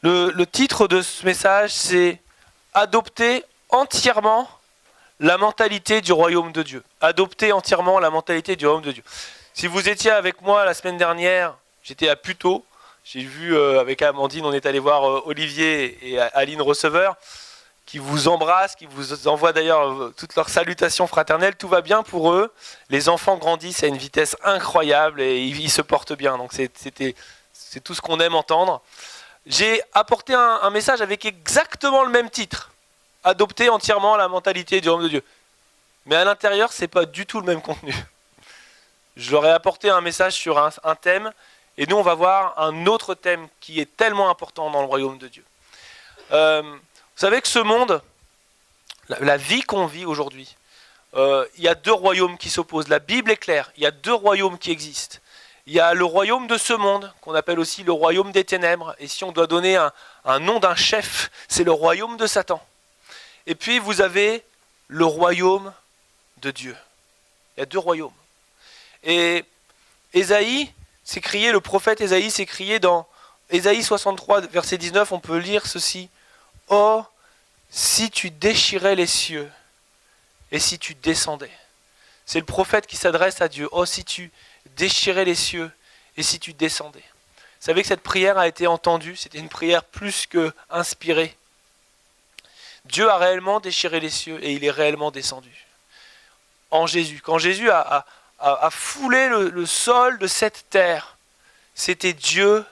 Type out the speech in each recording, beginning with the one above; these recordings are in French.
Le titre de ce message, c'est « Adopter entièrement la mentalité du royaume de Dieu ». Adopter entièrement la mentalité du royaume de Dieu. Si vous étiez avec moi la semaine dernière, j'étais à Puteaux. J'ai vu avec Amandine, on est allé voir Olivier et Aline Receveur, qui vous embrassent, qui vous envoient d'ailleurs toutes leurs salutations fraternelles. Tout va bien pour eux. Les enfants grandissent à une vitesse incroyable et ils se portent bien. Donc c'est tout ce qu'on aime entendre. J'ai apporté un message avec exactement le même titre. Adopter entièrement la mentalité du royaume de Dieu. Mais à l'intérieur, ce n'est pas du tout le même contenu. Je leur ai apporté un message sur un thème, et nous on va voir un autre thème qui est tellement important dans le royaume de Dieu. Vous savez que ce monde, la vie qu'on vit aujourd'hui, il y a deux royaumes qui s'opposent. La Bible est claire, il y a deux royaumes qui existent. Il y a le royaume de ce monde, qu'on appelle aussi le royaume des ténèbres. Et si on doit donner un nom d'un chef, c'est le royaume de Satan. Et puis vous avez le royaume de Dieu. Il y a deux royaumes. Et Ésaïe, le prophète Ésaïe s'est crié dans Ésaïe 63, verset 19, on peut lire ceci. « Oh, si tu déchirais les cieux et si tu descendais. » C'est le prophète qui s'adresse à Dieu. « Oh, si tu déchirais les cieux et si tu descendais. » Vous savez que cette prière a été entendue, c'était une prière plus que inspirée. Dieu a réellement déchiré les cieux et il est réellement descendu. En Jésus. Quand Jésus a foulé le sol de cette terre, c'était Dieu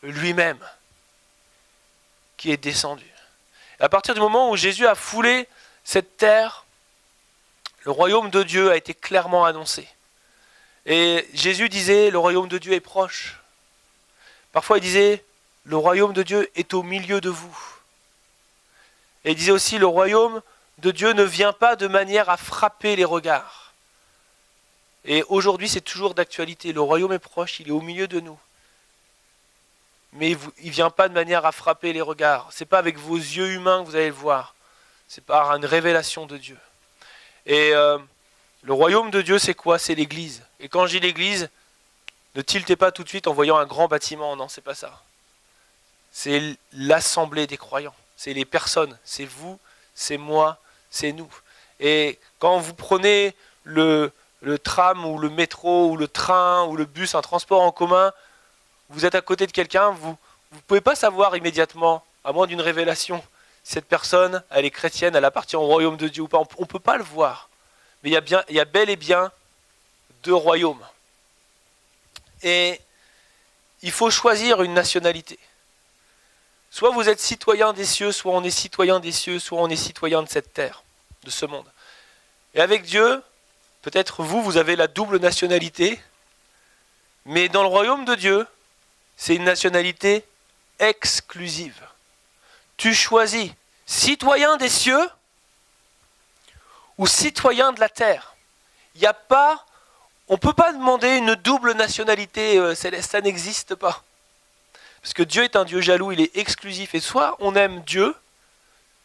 lui-même qui est descendu. Et à partir du moment où Jésus a foulé cette terre, le royaume de Dieu a été clairement annoncé. Et Jésus disait, le royaume de Dieu est proche. Parfois il disait, le royaume de Dieu est au milieu de vous. Et il disait aussi, le royaume de Dieu ne vient pas de manière à frapper les regards. Et aujourd'hui c'est toujours d'actualité, le royaume est proche, il est au milieu de nous. Mais il ne vient pas de manière à frapper les regards. Ce n'est pas avec vos yeux humains que vous allez le voir. C'est par une révélation de Dieu. Et le royaume de Dieu, c'est quoi? C'est l'église. Et quand je dis l'église, ne tiltez pas tout de suite en voyant un grand bâtiment. Non, c'est pas ça. C'est l'assemblée des croyants. C'est les personnes. C'est vous, c'est moi, c'est nous. Et quand vous prenez le tram ou le métro ou le train ou le bus, un transport en commun, vous êtes à côté de quelqu'un, vous ne pouvez pas savoir immédiatement, à moins d'une révélation, si cette personne, elle est chrétienne, elle appartient au royaume de Dieu ou pas. On ne peut pas le voir. Mais il y a bel et bien deux royaumes. Et il faut choisir une nationalité. Soit vous êtes citoyen des cieux, soit on est citoyen des cieux, soit on est citoyen de cette terre, de ce monde. Et avec Dieu, peut-être vous avez la double nationalité, mais dans le royaume de Dieu, c'est une nationalité exclusive. Tu choisis citoyen des cieux ou citoyen de la terre. On ne peut pas demander une double nationalité céleste, ça n'existe pas. Parce que Dieu est un Dieu jaloux, il est exclusif. Et soit on aime Dieu,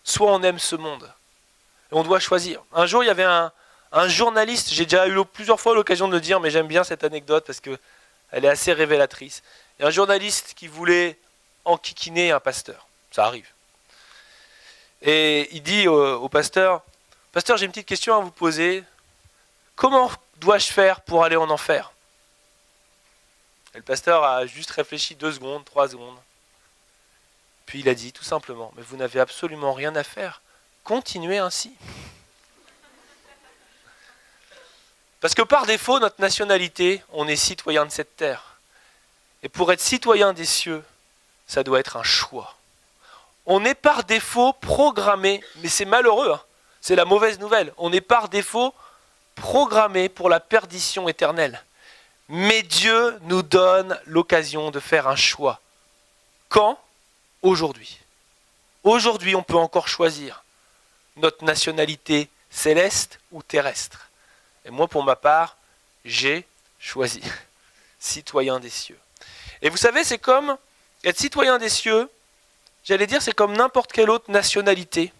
soit on aime ce monde. Et on doit choisir. Un jour, il y avait un journaliste, j'ai déjà eu plusieurs fois l'occasion de le dire, mais j'aime bien cette anecdote parce qu'elle est assez révélatrice. Il y a un journaliste qui voulait enquiquiner un pasteur. Ça arrive. Et il dit au pasteur, « Pasteur, j'ai une petite question à vous poser. Comment dois-je faire pour aller en enfer ?» Et le pasteur a juste réfléchi 2 secondes, 3 secondes. Puis il a dit tout simplement, « Mais vous n'avez absolument rien à faire. Continuez ainsi. » Parce que par défaut, notre nationalité, on est citoyen de cette terre. Et pour être citoyen des cieux, ça doit être un choix. On est par défaut programmé, mais c'est malheureux, hein, c'est la mauvaise nouvelle. On est par défaut programmé pour la perdition éternelle. Mais Dieu nous donne l'occasion de faire un choix. Quand? Aujourd'hui. Aujourd'hui, on peut encore choisir notre nationalité céleste ou terrestre. Et moi, pour ma part, j'ai choisi citoyen des cieux. Et vous savez, c'est comme être citoyen des cieux, j'allais dire, c'est comme n'importe quelle autre nationalité.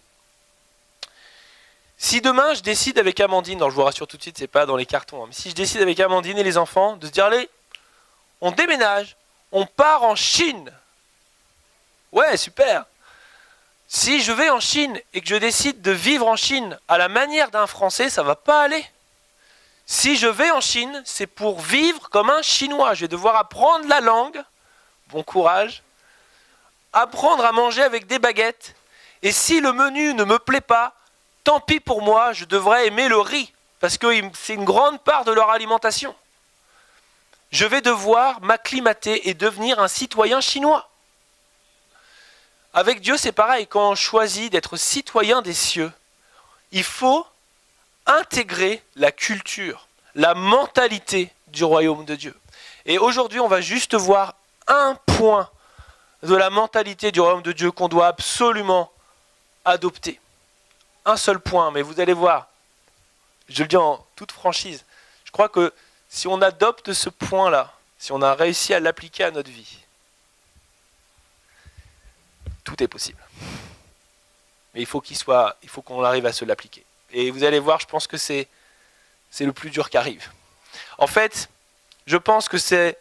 Si demain, je décide avec Amandine, alors je vous rassure tout de suite, c'est pas dans les cartons, hein, mais si je décide avec Amandine et les enfants de se dire, allez, on déménage, on part en Chine. Ouais, super. Si je vais en Chine et que je décide de vivre en Chine à la manière d'un Français, ça va pas aller. Si je vais en Chine, c'est pour vivre comme un Chinois. Je vais devoir apprendre la langue, bon courage, apprendre à manger avec des baguettes. Et si le menu ne me plaît pas, tant pis pour moi, je devrais aimer le riz, parce que c'est une grande part de leur alimentation. Je vais devoir m'acclimater et devenir un citoyen chinois. Avec Dieu, c'est pareil. Quand on choisit d'être citoyen des cieux, il faut intégrer la culture, la mentalité du royaume de Dieu. Et aujourd'hui, on va juste voir un point de la mentalité du royaume de Dieu qu'on doit absolument adopter. Un seul point, mais vous allez voir, je le dis en toute franchise, je crois que si on adopte ce point-là, si on a réussi à l'appliquer à notre vie, tout est possible. Mais il faut qu'on arrive à se l'appliquer. Et vous allez voir, je pense que c'est le plus dur qui arrive. En fait, je pense que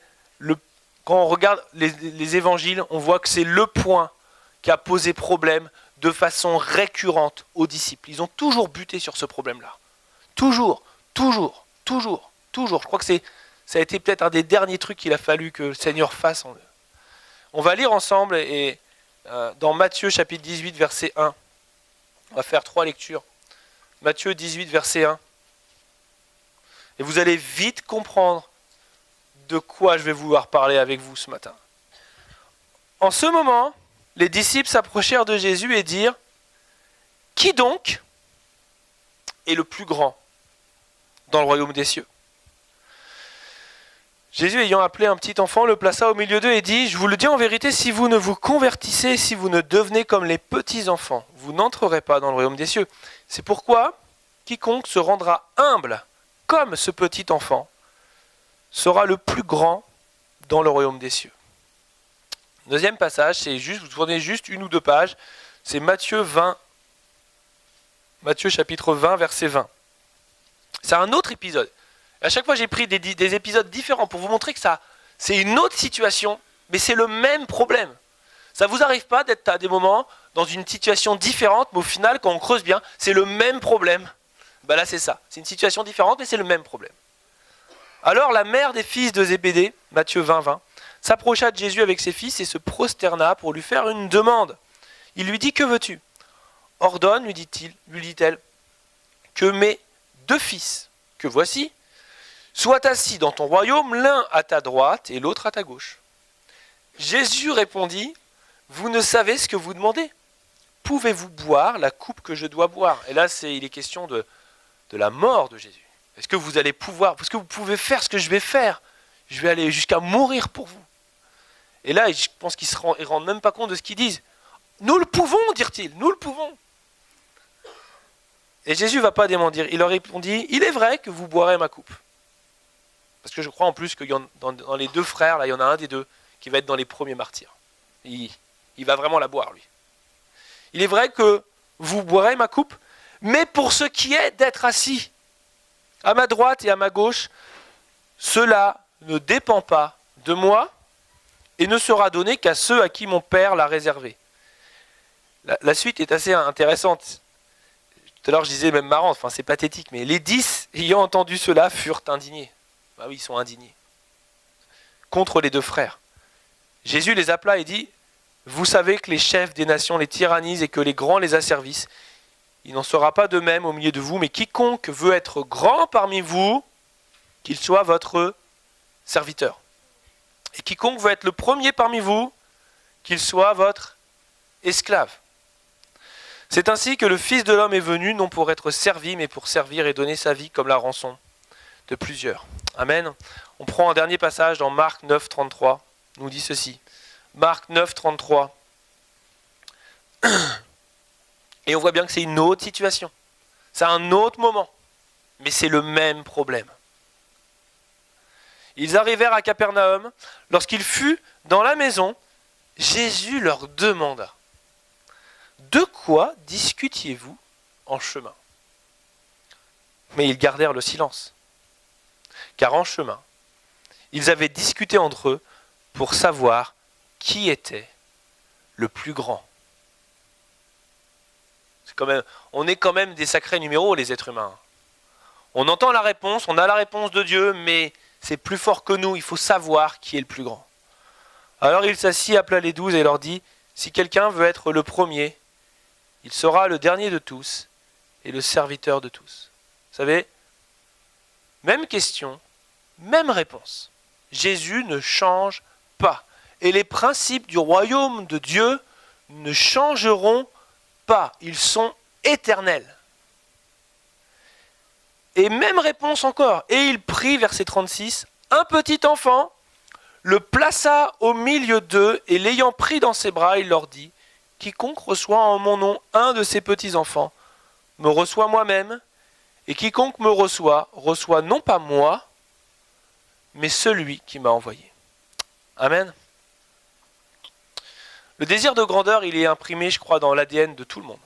quand on regarde les évangiles, on voit que c'est le point qui a posé problème de façon récurrente aux disciples. Ils ont toujours buté sur ce problème-là. Toujours. Je crois que ça a été peut-être un des derniers trucs qu'il a fallu que le Seigneur fasse en eux. On va lire ensemble dans Matthieu chapitre 18, verset 1. On va faire 3 lectures. Matthieu 18, verset 1. Et vous allez vite comprendre de quoi je vais vouloir parler avec vous ce matin. En ce moment, les disciples s'approchèrent de Jésus et dirent : « Qui donc est le plus grand dans le royaume des cieux ?» Jésus, ayant appelé un petit enfant, le plaça au milieu d'eux et dit : « Je vous le dis en vérité, si vous ne vous convertissez, si vous ne devenez comme les petits enfants, vous n'entrerez pas dans le royaume des cieux. C'est pourquoi quiconque se rendra humble comme ce petit enfant sera le plus grand dans le royaume des cieux. » Deuxième passage, c'est juste, vous tournez juste 1 ou 2 pages, c'est Matthieu chapitre 20, verset 20. C'est un autre épisode. À chaque fois, j'ai pris des épisodes différents pour vous montrer que c'est une autre situation, mais c'est le même problème. Ça ne vous arrive pas d'être à des moments dans une situation différente, mais au final, quand on creuse bien, c'est le même problème. Ben là, c'est ça. C'est une situation différente, mais c'est le même problème. Alors, la mère des fils de Zébédée, Matthieu 20, 20, s'approcha de Jésus avec ses fils et se prosterna pour lui faire une demande. Il lui dit : « Que veux-tu ? Ordonne, lui dit-elle, que mes 2 fils, que voici, soient assis dans ton royaume, l'un à ta droite et l'autre à ta gauche. » Jésus répondit : « Vous ne savez ce que vous demandez. Pouvez-vous boire la coupe que je dois boire ?» Et là, il est question de la mort de Jésus. Est-ce que vous allez pouvoir, est-ce que vous pouvez faire ce que je vais faire ? Je vais aller jusqu'à mourir pour vous. Et là, je pense qu'ils ne rendent même pas compte de ce qu'ils disent. Nous le pouvons, dirent-ils, nous le pouvons. Et Jésus ne va pas démentir. Il leur répondit : « Il est vrai que vous boirez ma coupe. » Parce que je crois en plus que dans les 2 frères, là, il y en a un des 2 qui va être dans les premiers martyrs. Il va vraiment la boire, lui. Il est vrai que vous boirez ma coupe, mais pour ce qui est d'être assis à ma droite et à ma gauche, cela ne dépend pas de moi et ne sera donné qu'à ceux à qui mon Père l'a réservé. La suite est assez intéressante. Tout à l'heure, je disais même marrant, enfin c'est pathétique, mais les 10 ayant entendu cela furent indignés. Ah oui, ils sont indignés. Contre les 2 frères. Jésus les appela et dit : « Vous savez que les chefs des nations les tyrannisent et que les grands les asservissent. Il n'en sera pas de même au milieu de vous, mais quiconque veut être grand parmi vous, qu'il soit votre serviteur. Et quiconque veut être le premier parmi vous, qu'il soit votre esclave. C'est ainsi que le Fils de l'homme est venu, non pour être servi, mais pour servir et donner sa vie comme la rançon de plusieurs. » Amen. On prend un dernier passage dans Marc 9, 33. Nous dit ceci. Marc 9, 33. Et on voit bien que c'est une autre situation. C'est un autre moment. Mais c'est le même problème. Ils arrivèrent à Capernaum. Lorsqu'il fut dans la maison, Jésus leur demanda : « De quoi discutiez-vous en chemin ?» Mais ils gardèrent le silence. Car en chemin, ils avaient discuté entre eux pour savoir qui était le plus grand. On est quand même des sacrés numéros, les êtres humains. On entend la réponse, on a la réponse de Dieu, mais c'est plus fort que nous, il faut savoir qui est le plus grand. Alors il s'assit, appela les 12 et leur dit, si quelqu'un veut être le premier, il sera le dernier de tous et le serviteur de tous. Vous savez, même question, même réponse. Jésus ne change pas. Et les principes du royaume de Dieu ne changeront pas. Ils sont éternels. Et même réponse encore. Et il prit, verset 36, un petit enfant, le plaça au milieu d'eux, et l'ayant pris dans ses bras, il leur dit, quiconque reçoit en mon nom un de ces petits enfants, me reçoit moi-même, et quiconque me reçoit, reçoit non pas moi, mais celui qui m'a envoyé. Amen. Le désir de grandeur, il est imprimé, je crois, dans l'ADN de tout le monde.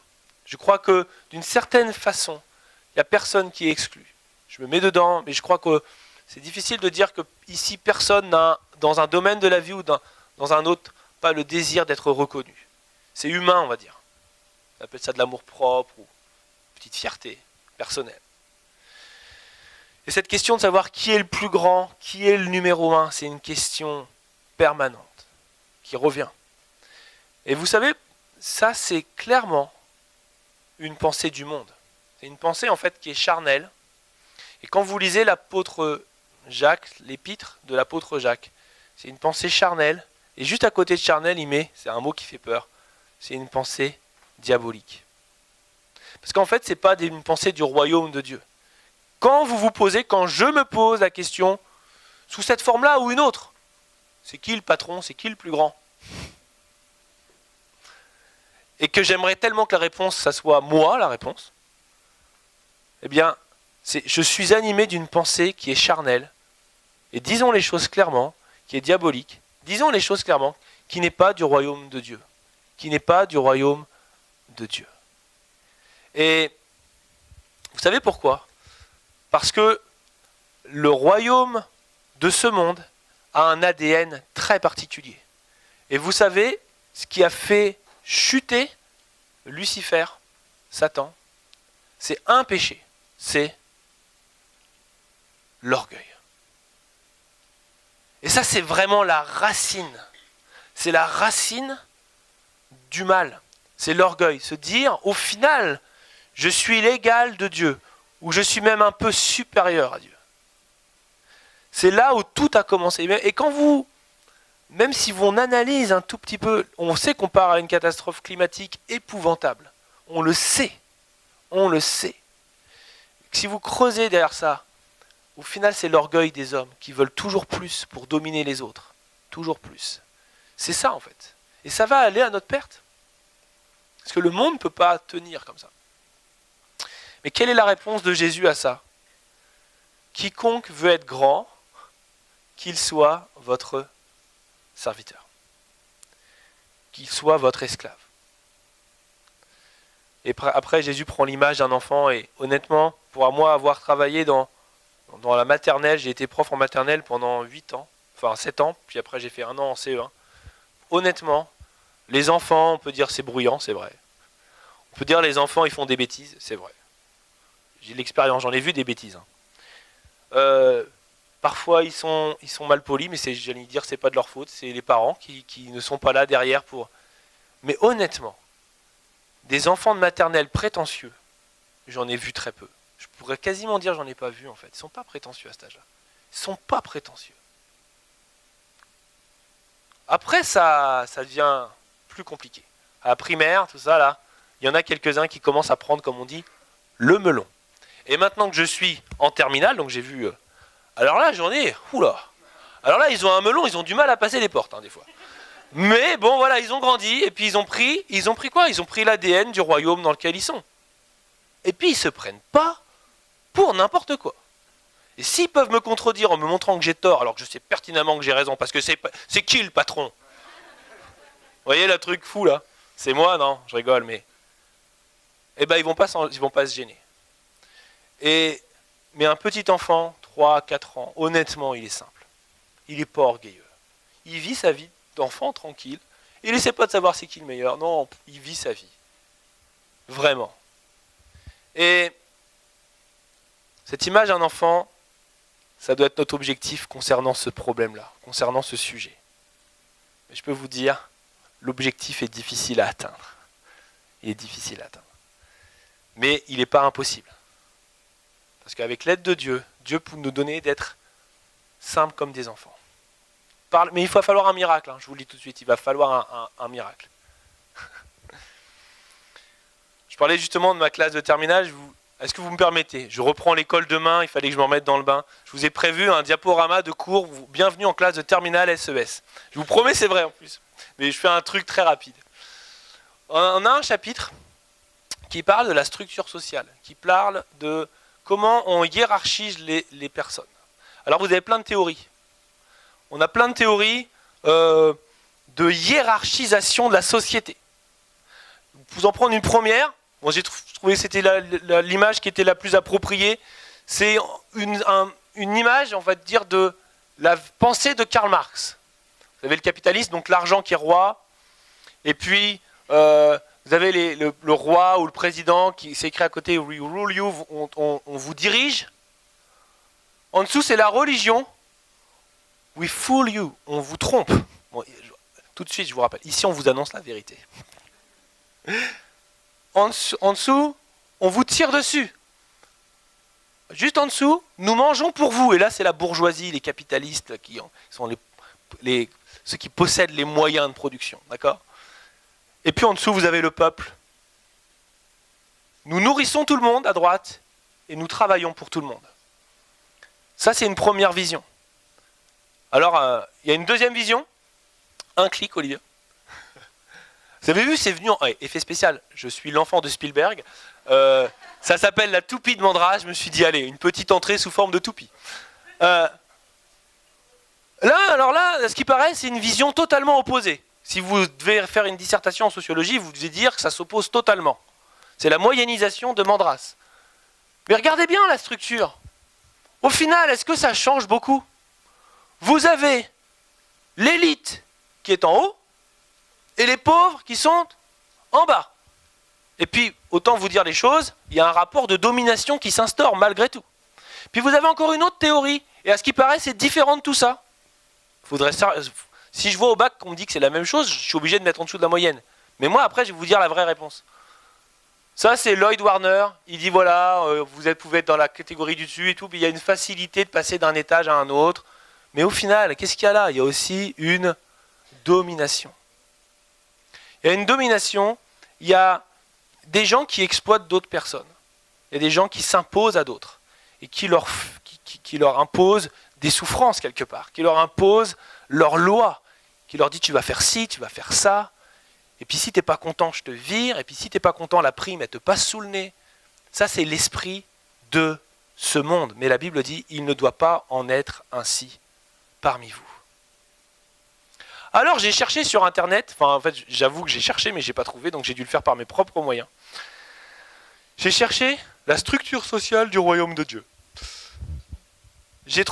Je crois que, d'une certaine façon, il n'y a personne qui est exclu. Je me mets dedans, mais je crois que c'est difficile de dire que ici, personne n'a, dans un domaine de la vie ou dans un autre, pas le désir d'être reconnu. C'est humain, on va dire. On appelle ça de l'amour propre ou petite fierté personnelle. Et cette question de savoir qui est le plus grand, qui est le numéro un, c'est une question permanente, qui revient. Et vous savez, ça c'est clairement une pensée du monde. C'est une pensée en fait qui est charnelle. Et quand vous lisez l'apôtre Jacques, l'épître de l'apôtre Jacques, c'est une pensée charnelle. Et juste à côté de charnelle, il met, c'est un mot qui fait peur, c'est une pensée diabolique. Parce qu'en fait, ce n'est pas une pensée du royaume de Dieu. Quand vous vous posez, quand je me pose la question, sous cette forme-là ou une autre, c'est qui le patron, c'est qui le plus grand ? Et que j'aimerais tellement que la réponse, ça soit moi, la réponse, eh bien, je suis animé d'une pensée qui est charnelle, et disons les choses clairement, qui est diabolique, disons les choses clairement, qui n'est pas du royaume de Dieu. Qui n'est pas du royaume de Dieu. Et vous savez pourquoi ? Parce que le royaume de ce monde a un ADN très particulier. Et vous savez, ce qui a fait chuter Lucifer, Satan, c'est un péché, c'est l'orgueil. Et ça, c'est vraiment la racine. C'est la racine du mal. C'est l'orgueil. Se dire, au final, je suis l'égal de Dieu, ou je suis même un peu supérieur à Dieu. C'est là où tout a commencé. Et quand vous, même si on analyse un tout petit peu, on sait qu'on part à une catastrophe climatique épouvantable. On le sait. On le sait. Si vous creusez derrière ça, au final, c'est l'orgueil des hommes qui veulent toujours plus pour dominer les autres. Toujours plus. C'est ça, en fait. Et ça va aller à notre perte. Parce que le monde ne peut pas tenir comme ça. Mais quelle est la réponse de Jésus à ça ? Quiconque veut être grand, qu'il soit votre serviteur. Qu'il soit votre esclave. Et après, Jésus prend l'image d'un enfant, et honnêtement, pour moi avoir travaillé dans la maternelle, j'ai été prof en maternelle pendant 8 ans, enfin 7 ans, puis après j'ai fait 1 an en CE1. Honnêtement, les enfants, on peut dire c'est bruyant, c'est vrai. On peut dire les enfants, ils font des bêtises, c'est vrai. J'ai de l'expérience, j'en ai vu des bêtises. Parfois, ils sont mal polis, mais j'allais dire, c'est pas de leur faute, c'est les parents qui ne sont pas là derrière pour... Mais honnêtement, des enfants de maternelle prétentieux, j'en ai vu très peu. Je pourrais quasiment dire j'en ai pas vu en fait. Ils sont pas prétentieux à cet âge-là. Ils sont pas prétentieux. Après, ça devient plus compliqué. À la primaire, tout ça là, il y en a quelques-uns qui commencent à prendre, comme on dit, le melon. Et maintenant que je suis en terminale, donc j'ai vu... alors là, j'en ai... Oula. Alors là, ils ont un melon, ils ont du mal à passer les portes, des fois. Mais bon, voilà, ils ont grandi, et puis ils ont pris quoi ? Ils ont pris l'ADN du royaume dans lequel ils sont. Et puis ils se prennent pas pour n'importe quoi. Et s'ils peuvent me contredire en me montrant que j'ai tort, alors que je sais pertinemment que j'ai raison, parce que c'est qui le patron ? Vous voyez le truc fou là ? C'est moi, non ? Je rigole, mais... Eh ben ils vont pas se gêner. Mais un petit enfant, 3, 4 ans, honnêtement, il est simple. Il n'est pas orgueilleux. Il vit sa vie d'enfant tranquille, Il essaie pas de savoir c'est qui le meilleur. Non, il vit sa vie. Vraiment. Et cette image d'un enfant, ça doit être notre objectif concernant ce problème-là, concernant ce sujet. Mais je peux vous dire, l'objectif est difficile à atteindre. Il est difficile à atteindre. Mais il n'est pas impossible. Parce qu'avec l'aide de Dieu, Dieu peut nous donner d'être simples comme des enfants. Mais il va falloir un miracle, je vous le dis tout de suite, il va falloir un miracle. Je parlais justement de ma classe de terminale, est-ce que vous me permettez? Je reprends l'école demain, il fallait que je me remette dans le bain. Je vous ai prévu un diaporama de cours, bienvenue en classe de terminale SES. Je vous promets, c'est vrai en plus, mais je fais un truc très rapide. On a un chapitre qui parle de la structure sociale, qui parle de comment on hiérarchise les personnes. Alors vous avez plein de théories. On a plein de théories de hiérarchisation de la société. Vous en prendre une première. Bon, j'ai trouvé que c'était l'image qui était la plus appropriée. C'est une image, on va dire, de la pensée de Karl Marx. Vous avez le capitalisme, donc l'argent qui est roi. Et puis, vous avez le roi ou le président qui s'écrit à côté, we rule you, on vous dirige. En dessous, c'est la religion. We fool you, on vous trompe. Bon, tout de suite, je vous rappelle, ici on vous annonce la vérité. En dessous, on vous tire dessus. Juste en dessous, nous mangeons pour vous. Et là, c'est la bourgeoisie, les capitalistes qui sont ceux qui possèdent les moyens de production. D'accord ? Et puis en dessous, vous avez le peuple. Nous nourrissons tout le monde à droite et nous travaillons pour tout le monde. Ça, c'est une première vision. Alors, il y a une deuxième vision. Un clic, Olivier. Vous avez vu, c'est venu en effet spécial. Je suis l'enfant de Spielberg. Ça s'appelle la toupie de Mandra. Je me suis dit, allez, une petite entrée sous forme de toupie. Là, ce qui paraît, c'est une vision totalement opposée. Si vous devez faire une dissertation en sociologie, vous devez dire que ça s'oppose totalement. C'est la moyennisation de Mandras. Mais regardez bien la structure. Au final, est-ce que ça change beaucoup ? Vous avez l'élite qui est en haut et les pauvres qui sont en bas. Et puis, autant vous dire les choses, il y a un rapport de domination qui s'instaure malgré tout. Puis vous avez encore une autre théorie, et à ce qui paraît, c'est différent de tout ça. Si je vois au bac qu'on me dit que c'est la même chose, je suis obligé de mettre en dessous de la moyenne. Mais moi, après, je vais vous dire la vraie réponse. Ça, c'est Lloyd Warner. Il dit, voilà, vous pouvez être dans la catégorie du dessus et tout, puis il y a une facilité de passer d'un étage à un autre. Mais au final, qu'est-ce qu'il y a là ? Il y a aussi une domination. Il y a une domination, il y a des gens qui exploitent d'autres personnes. Il y a des gens qui s'imposent à d'autres et qui leur imposent des souffrances quelque part, qui leur imposent leur loi, qui leur dit tu vas faire ci, tu vas faire ça, et puis si tu n'es pas content, je te vire, et puis si tu n'es pas content, la prime, elle te passe sous le nez. Ça, c'est l'esprit de ce monde. Mais la Bible dit, il ne doit pas en être ainsi parmi vous. Alors j'ai cherché sur Internet, en fait j'avoue que j'ai cherché mais je n'ai pas trouvé, donc j'ai dû le faire par mes propres moyens. J'ai cherché la structure sociale du royaume de Dieu. J'ai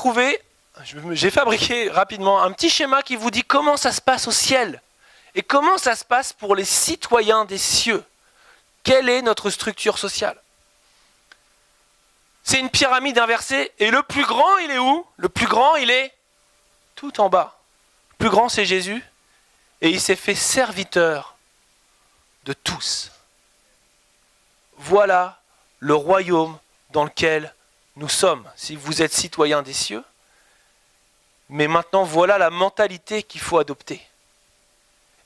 fabriqué rapidement un petit schéma qui vous dit comment ça se passe au ciel et comment ça se passe pour les citoyens des cieux. Quelle est notre structure sociale ? C'est une pyramide inversée et le plus grand il est où ? Le plus grand il est tout en bas. Le plus grand c'est Jésus et il s'est fait serviteur de tous. Voilà le royaume dans lequel nous sommes, si vous êtes citoyens des cieux. Mais maintenant, voilà la mentalité qu'il faut adopter.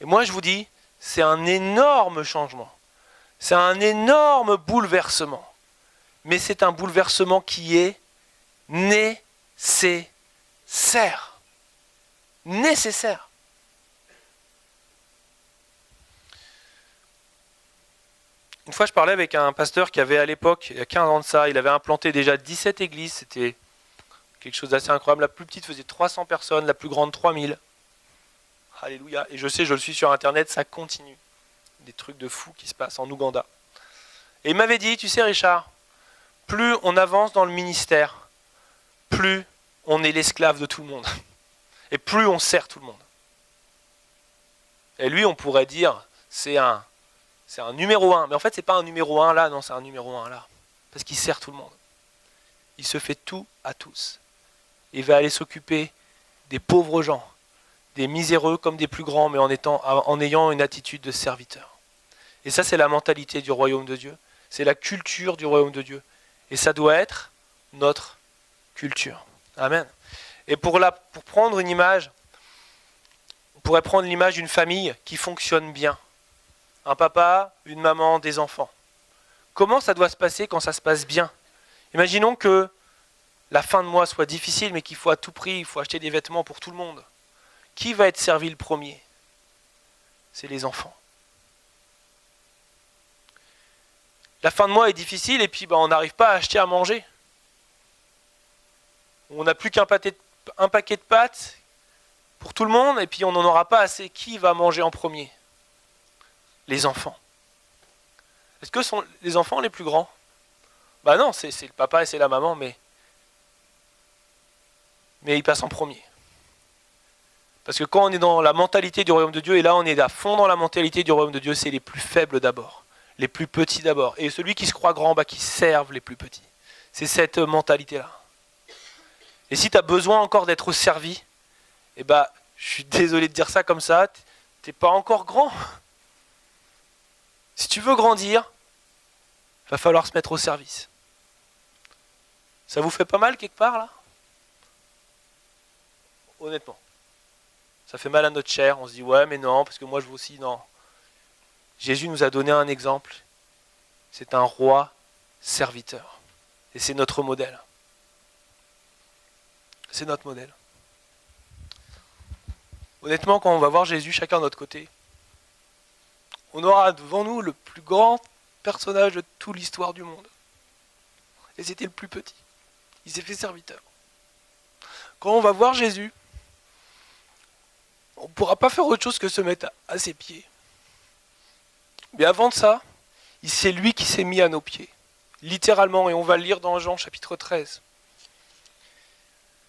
Et moi, je vous dis, c'est un énorme changement. C'est un énorme bouleversement. Mais c'est un bouleversement qui est nécessaire. Nécessaire. Une fois, je parlais avec un pasteur qui avait à l'époque, il y a 15 ans de ça, il avait implanté déjà 17 églises, c'était quelque chose d'assez incroyable. La plus petite faisait 300 personnes, la plus grande 3000. Alléluia. Et je sais, je le suis sur Internet, ça continue. Des trucs de fous qui se passent en Ouganda. Et il m'avait dit, tu sais Richard, plus on avance dans le ministère, plus on est l'esclave de tout le monde. Et plus on sert tout le monde. Et lui, on pourrait dire, c'est un numéro 1. Mais en fait, c'est pas un numéro 1 là, non, c'est un numéro 1 là. Parce qu'il sert tout le monde. Il se fait tout à tous. Il va aller s'occuper des pauvres gens, des miséreux comme des plus grands, mais en ayant une attitude de serviteur. Et ça, c'est la mentalité du royaume de Dieu. C'est la culture du royaume de Dieu. Et ça doit être notre culture. Amen. Et pour prendre une image, on pourrait prendre l'image d'une famille qui fonctionne bien. Un papa, une maman, des enfants. Comment ça doit se passer quand ça se passe bien? Imaginons que la fin de mois soit difficile, mais qu'il faut à tout prix, il faut acheter des vêtements pour tout le monde. Qui va être servi le premier? C'est les enfants. La fin de mois est difficile et puis on n'arrive pas à acheter à manger. On n'a plus qu'un paquet de pâtes pour tout le monde et puis on n'en aura pas assez. Qui va manger en premier? Les enfants. Est-ce que sont les enfants les plus grands? Non, c'est le papa et c'est la maman, mais ils passent en premier. Parce que quand on est dans la mentalité du royaume de Dieu, et là on est à fond dans la mentalité du royaume de Dieu, c'est les plus faibles d'abord, les plus petits d'abord. Et celui qui se croit grand, qui serve les plus petits. C'est cette mentalité-là. Et si tu as besoin encore d'être servi, je suis désolé de dire ça comme ça, t'es pas encore grand. Si tu veux grandir, va falloir se mettre au service. Ça vous fait pas mal quelque part là? Honnêtement. Ça fait mal à notre chair, on se dit ouais mais non, parce que moi je veux aussi, non. Jésus nous a donné un exemple. C'est un roi serviteur. Et c'est notre modèle. C'est notre modèle. Honnêtement, quand on va voir Jésus, chacun de notre côté, on aura devant nous le plus grand personnage de toute l'histoire du monde. Et c'était le plus petit. Il s'est fait serviteur. Quand on va voir Jésus, on ne pourra pas faire autre chose que se mettre à ses pieds. Mais avant de ça, c'est lui qui s'est mis à nos pieds. Littéralement, et on va le lire dans Jean chapitre 13.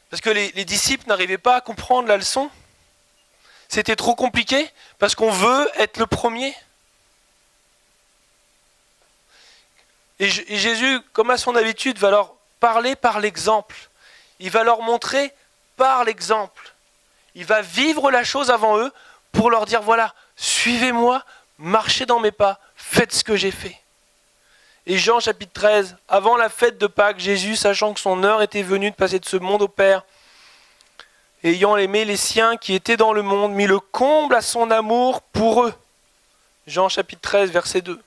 Parce que les disciples n'arrivaient pas à comprendre la leçon. C'était trop compliqué, parce qu'on veut être le premier. Et Jésus, comme à son habitude, va leur parler par l'exemple. Il va leur montrer par l'exemple. Il va vivre la chose avant eux pour leur dire, voilà, suivez-moi, marchez dans mes pas, faites ce que j'ai fait. Et Jean chapitre 13, avant la fête de Pâques, Jésus, sachant que son heure était venue de passer de ce monde au Père, ayant aimé les siens qui étaient dans le monde, mit le comble à son amour pour eux. Jean chapitre 13, verset 2.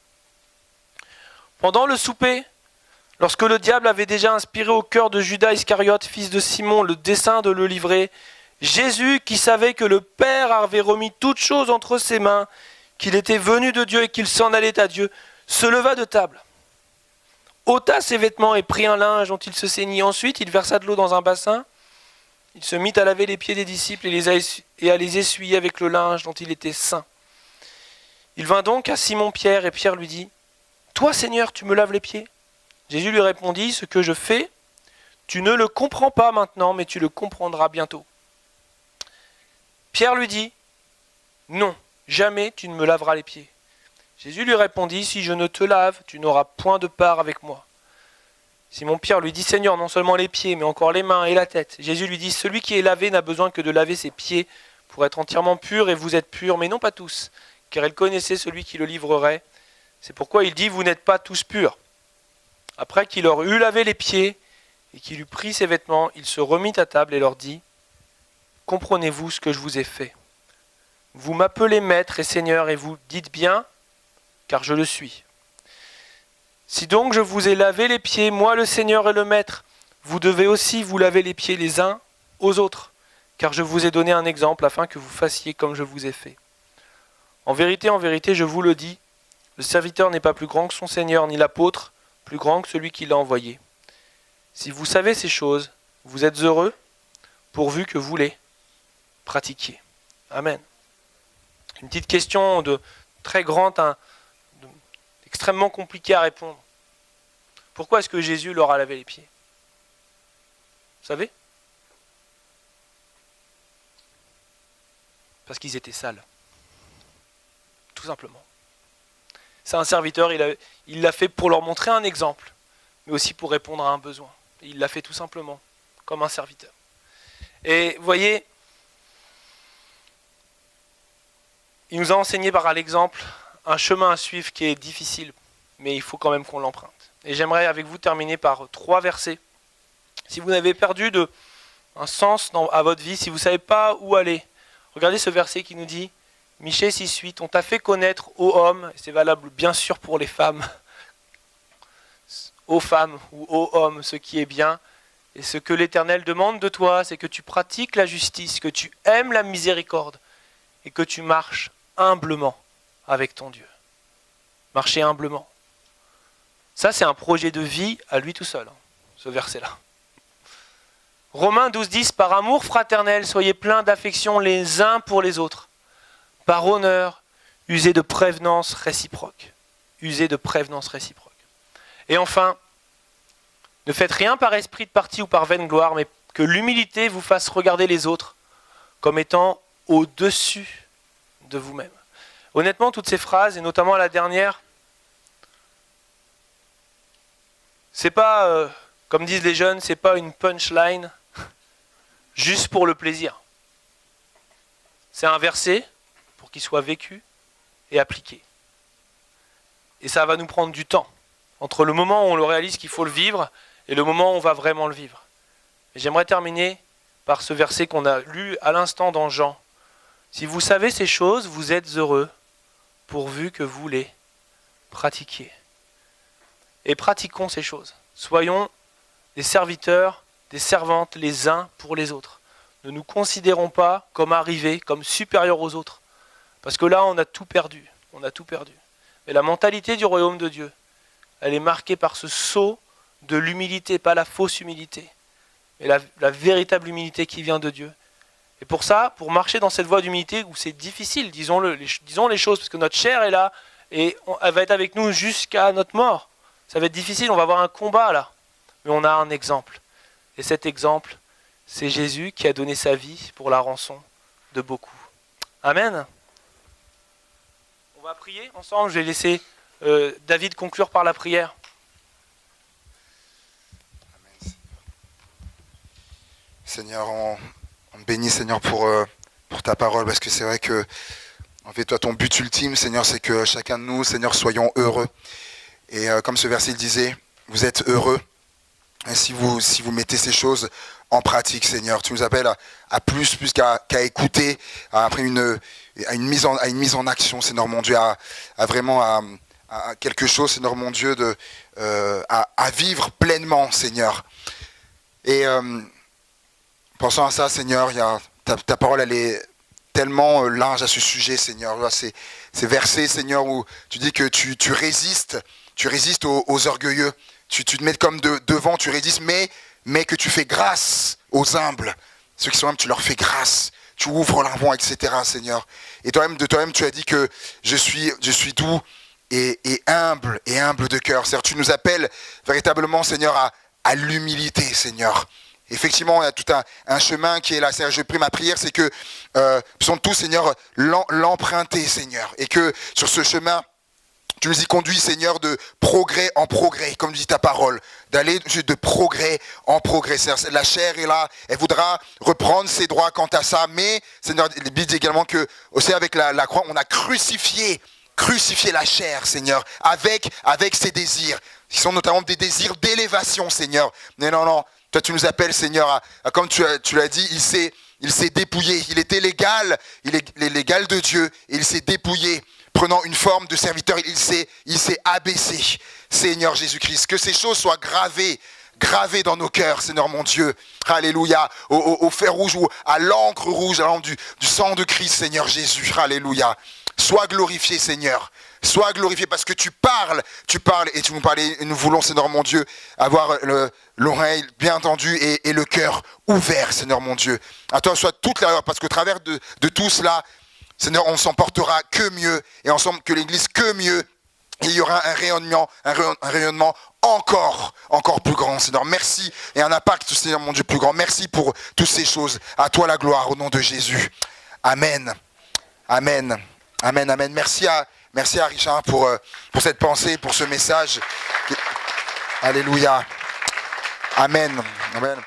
Pendant le souper, lorsque le diable avait déjà inspiré au cœur de Judas Iscariote, fils de Simon, le dessein de le livrer, Jésus, qui savait que le Père avait remis toutes choses entre ses mains, qu'il était venu de Dieu et qu'il s'en allait à Dieu, se leva de table, ôta ses vêtements et prit un linge dont il se ceignit. Ensuite, il versa de l'eau dans un bassin. Il se mit à laver les pieds des disciples et à les essuyer avec le linge dont il était saint. Il vint donc à Simon-Pierre et Pierre lui dit, « Toi, Seigneur, tu me laves les pieds ?» Jésus lui répondit, « Ce que je fais, tu ne le comprends pas maintenant, mais tu le comprendras bientôt. » Pierre lui dit, « Non, jamais tu ne me laveras les pieds. » Jésus lui répondit, « Si je ne te lave, tu n'auras point de part avec moi. » Simon-Pierre lui dit, « Seigneur, non seulement les pieds, mais encore les mains et la tête. » Jésus lui dit, « Celui qui est lavé n'a besoin que de laver ses pieds pour être entièrement pur, et vous êtes purs, mais non pas tous, car il connaissait celui qui le livrerait. C'est pourquoi il dit, vous n'êtes pas tous purs. » Après qu'il leur eut lavé les pieds et qu'il eut pris ses vêtements, il se remit à table et leur dit, « Comprenez-vous ce que je vous ai fait? Vous m'appelez maître et seigneur, et vous dites bien, car je le suis. Si donc je vous ai lavé les pieds, moi le Seigneur et le Maître, vous devez aussi vous laver les pieds les uns aux autres, car je vous ai donné un exemple afin que vous fassiez comme je vous ai fait. En vérité, je vous le dis, le serviteur n'est pas plus grand que son Seigneur, ni l'apôtre plus grand que celui qui l'a envoyé. Si vous savez ces choses, vous êtes heureux, pourvu que vous les pratiquiez. » Amen. Une petite question de très grande, extrêmement compliquée à répondre. Pourquoi est-ce que Jésus leur a lavé les pieds? Vous savez? Parce qu'ils étaient sales. tout simplement. C'est un serviteur, il l'a fait pour leur montrer un exemple, mais aussi pour répondre à un besoin. Et il l'a fait tout simplement, comme un serviteur. Et vous voyez, il nous a enseigné par l'exemple un chemin à suivre qui est difficile, mais il faut quand même qu'on l'emprunte. Et j'aimerais avec vous terminer par 3 versets. Si vous avez perdu un sens à votre vie, si vous ne savez pas où aller, regardez ce verset qui nous dit « Michée 6,8 on t'a fait connaître, ô homme, et c'est valable bien sûr pour les femmes, ô femmes ou ô hommes, ce qui est bien, et ce que l'Éternel demande de toi, c'est que tu pratiques la justice, que tu aimes la miséricorde, et que tu marches humblement avec ton Dieu. » Marcher humblement. Ça, c'est un projet de vie à lui tout seul, ce verset-là. Romains 12,10 par amour fraternel, soyez pleins d'affection les uns pour les autres. Par honneur, usez de prévenance réciproque. Usez de prévenance réciproque. Et enfin, ne faites rien par esprit de parti ou par vaine gloire, mais que l'humilité vous fasse regarder les autres comme étant au-dessus de vous-même. Honnêtement, toutes ces phrases, et notamment la dernière, c'est pas, comme disent les jeunes, c'est pas une punchline juste pour le plaisir. C'est un verset pour qu'il soit vécu et appliqué. Et ça va nous prendre du temps, entre le moment où on le réalise qu'il faut le vivre et le moment où on va vraiment le vivre. Et j'aimerais terminer par ce verset qu'on a lu à l'instant dans Jean. Si vous savez ces choses, vous êtes heureux, pourvu que vous les pratiquiez. Et pratiquons ces choses. Soyons des serviteurs, des servantes les uns pour les autres. Ne nous considérons pas comme arrivés, comme supérieurs aux autres. Parce que là, on a tout perdu. On a tout perdu. Mais la mentalité du royaume de Dieu, elle est marquée par ce saut de l'humilité, pas la fausse humilité, mais la véritable humilité qui vient de Dieu. Et pour ça, pour marcher dans cette voie d'humilité où c'est difficile, disons les choses, parce que notre chair est là, et elle va être avec nous jusqu'à notre mort. Ça va être difficile, on va avoir un combat là. Mais on a un exemple. Et cet exemple, c'est Jésus qui a donné sa vie pour la rançon de beaucoup. Amen. On va prier ensemble. Je vais laisser David conclure par la prière. Amen. Seigneur, on te bénit, Seigneur, pour ta parole, parce que c'est vrai que, en fait, toi, ton but ultime, Seigneur, c'est que chacun de nous, Seigneur, soyons heureux. Et comme ce verset le disait, vous êtes heureux. Et si vous mettez ces choses en pratique, Seigneur, tu nous appelles à plus qu'à écouter, à une mise en action, Seigneur mon Dieu, à vraiment à quelque chose, Seigneur mon Dieu, à vivre pleinement, Seigneur. Et pensant à ça, Seigneur, ta parole, elle est tellement large à ce sujet, Seigneur. Là, ces versets, Seigneur, où tu dis que tu résistes aux orgueilleux. Tu te mets comme devant, tu résistes, mais que tu fais grâce aux humbles. Ceux qui sont humbles, tu leur fais grâce. Tu ouvres leur voie, etc., Seigneur. Et de toi-même, tu as dit que je suis doux et humble de cœur. C'est-à-dire, tu nous appelles véritablement, Seigneur, à l'humilité, Seigneur. Effectivement, il y a tout un chemin qui est là. C'est-à-dire, je prie ma prière, c'est que puissions tous, Seigneur, l'emprunter, Seigneur. Et que sur ce chemin, tu nous y conduis, Seigneur, de progrès en progrès, comme dit ta parole, d'aller de progrès en progrès. La chair est là, elle voudra reprendre ses droits quant à ça, mais, Seigneur, la Bible dit également que, aussi avec la croix, on a crucifié la chair, Seigneur, avec ses désirs, qui sont notamment des désirs d'élévation, Seigneur. Mais non, toi tu nous appelles, Seigneur, comme tu l'as dit, il s'est dépouillé, il était l'égal de Dieu, et il s'est dépouillé. Prenant une forme de serviteur, il s'est abaissé. Seigneur Jésus-Christ, que ces choses soient gravées dans nos cœurs, Seigneur mon Dieu. Alléluia. Au fer rouge ou à l'encre rouge, à l'encre du sang de Christ, Seigneur Jésus. Alléluia. Sois glorifié, Seigneur. Sois glorifié parce que tu parles et tu nous parles. Et nous voulons, Seigneur mon Dieu, avoir l'oreille bien tendue et le cœur ouvert, Seigneur mon Dieu. À toi soit toute la gloire, parce qu'au travers de tout cela, Seigneur, on s'en portera que mieux, et ensemble que l'Église que mieux, il y aura un rayonnement encore plus grand, Seigneur. Merci, et un impact, Seigneur mon Dieu, plus grand. Merci pour toutes ces choses. À toi la gloire, au nom de Jésus. Amen. Amen. Amen, amen. Merci à Richard pour cette pensée, pour ce message. Alléluia. Amen. Amen.